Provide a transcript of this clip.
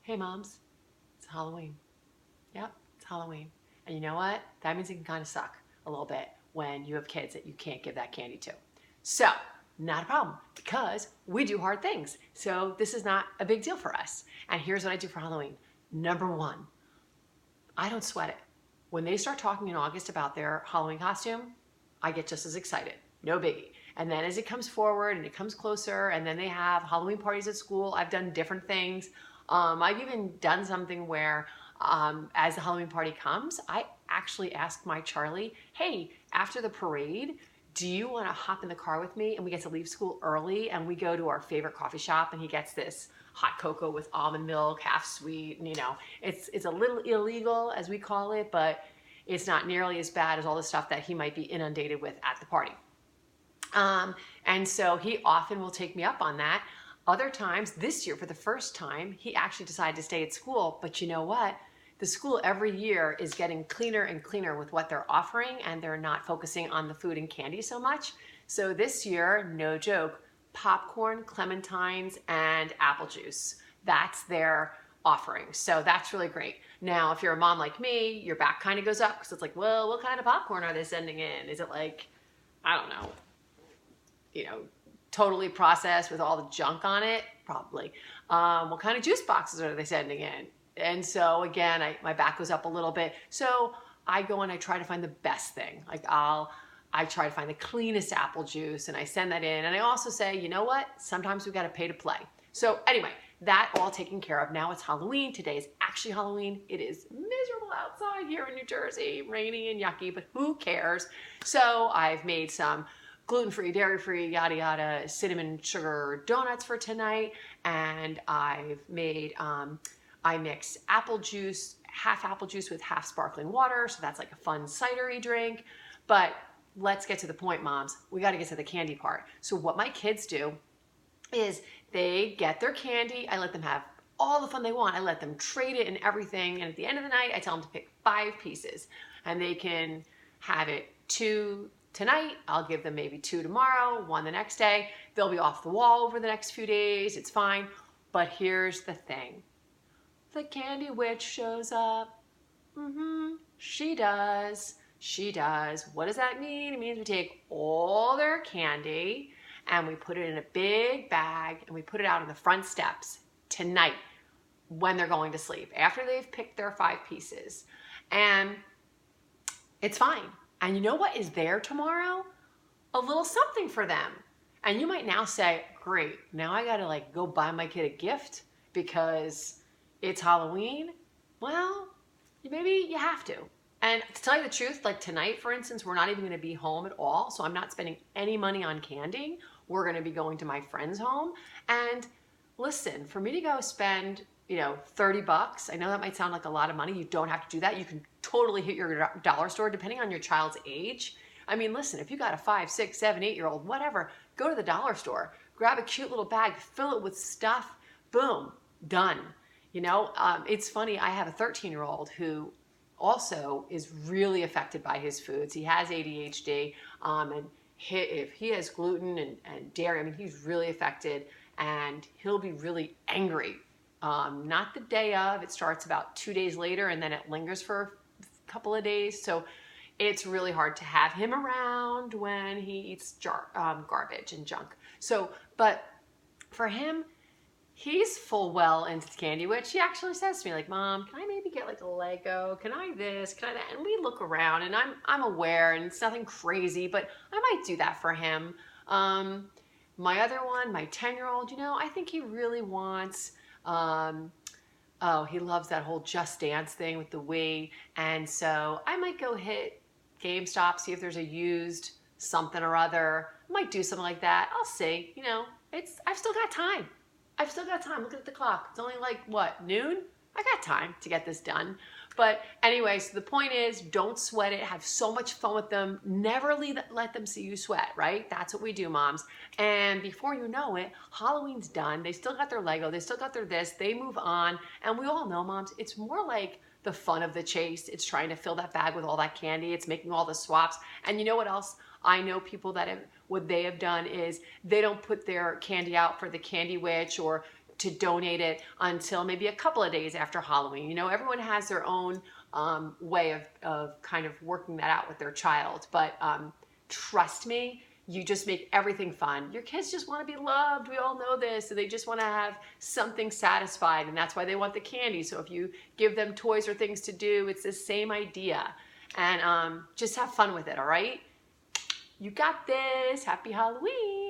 Hey moms, it's Halloween. Yep, it's Halloween. And you know what? That means it can kind of suck a little bit when you have kids that you can't give that candy to. So, not a problem because we do hard things. So, this is not a big deal for us. And here's what I do for Halloween. Number one, I don't sweat it. When they start talking in August about their Halloween costume, I get just as excited. No biggie. And then as it comes forward and it comes closer, and then they have Halloween parties at school, I've done different things. I've even done something where as the Halloween party comes, I actually ask my Charlie, hey, after the parade, do you want to hop in the car with me and we get to leave school early and we go to our favorite coffee shop and he gets this hot cocoa with almond milk, half sweet, and it's a little illegal as we call it, but it's not nearly as bad as all the stuff that he might be inundated with at the party. And so he often will take me up on that. Other times, this year for the first time, he actually decided to stay at school, but you know what? The school every year is getting cleaner and cleaner with what they're offering, and they're not focusing on the food and candy so much. So this year, no joke, popcorn, clementines, and apple juice. That's their offering. So that's really great. Now, if you're a mom like me, your back kind of goes up because it's like, well, what kind of popcorn are they sending in? Is it like, I don't know, totally processed with all the junk on it? Probably. What kind of juice boxes are they sending in? And so again, my back goes up a little bit. So I go and I try to find the best thing. Like I try to find the cleanest apple juice and I send that in. And I also say, you know what? Sometimes we got to pay to play. So anyway, that all taken care of. Now it's Halloween. Today is actually Halloween. It is miserable outside here in New Jersey, rainy and yucky, but who cares? So I've made some gluten-free, dairy-free, yada yada, cinnamon sugar donuts for tonight. And I've made, I mix apple juice, half apple juice with half sparkling water. So that's like a fun cidery drink. But let's get to the point, moms. We got to get to the candy part. So what my kids do is they get their candy. I let them have all the fun they want. I let them trade it and everything. And at the end of the night, I tell them to pick 5 pieces. And they can have it 2 tonight. I'll give them maybe 2 tomorrow, 1 the next day. They'll be off the wall over the next few days. It's fine. But here's the thing. The candy witch shows up. She does. She does. What does that mean? It means we take all their candy and we put it in a big bag and we put it out on the front steps tonight when they're going to sleep, after they've picked their 5 pieces. And it's fine. And you know what is there tomorrow? A little something for them. And you might now say, great, now I gotta go buy my kid a gift because it's Halloween. Well, maybe you have to. And to tell you the truth, like tonight, for instance, we're not even gonna be home at all. So I'm not spending any money on candy. We're gonna be going to my friend's home. And listen, for me to go spend, $30, I know that might sound like a lot of money. You don't have to do that. You can totally hit your dollar store depending on your child's age. I mean, listen, if you got a 5, 6, 7, 8-year-old, whatever, go to the dollar store, grab a cute little bag, fill it with stuff, boom, done. It's funny. I have a 13-year-old who also is really affected by his foods. He has ADHD, and if he has gluten and dairy, I mean, he's really affected, and he'll be really angry. Not the day of, it starts about 2 days later, and then it lingers for a couple of days. So it's really hard to have him around when he eats garbage and junk. So, but for him, he's full well into candy, which he actually says to me, like, Mom, can I maybe get like a Lego? Can I this? Can I that? And we look around, and I'm aware, and it's nothing crazy, but I might do that for him. My other one, my 10-year-old, I think he really wants, he loves that whole Just Dance thing with the Wii. And so I might go hit GameStop, see if there's a used something or other. I might do something like that. I'll see. I've still got time. I've still got time. Look at the clock. It's only noon? I got time to get this done. But anyway, so the point is, don't sweat it. Have so much fun with them. Never let them see you sweat, right? That's what we do, moms. And before you know it, Halloween's done. They still got their Lego. They still got their this. They move on. And we all know, moms, it's more like the fun of the chase. It's trying to fill that bag with all that candy. It's making all the swaps. And you know what else? I know people that what they have done is they don't put their candy out for the candy witch or to donate it until maybe a couple of days after Halloween. You know, everyone has their own way of kind of working that out with their child. But trust me, you just make everything fun. Your kids just want to be loved. We all know this. So they just want to have something satisfied. And that's why they want the candy. So if you give them toys or things to do, it's the same idea. And just have fun with it, all right? You got this. Happy Halloween.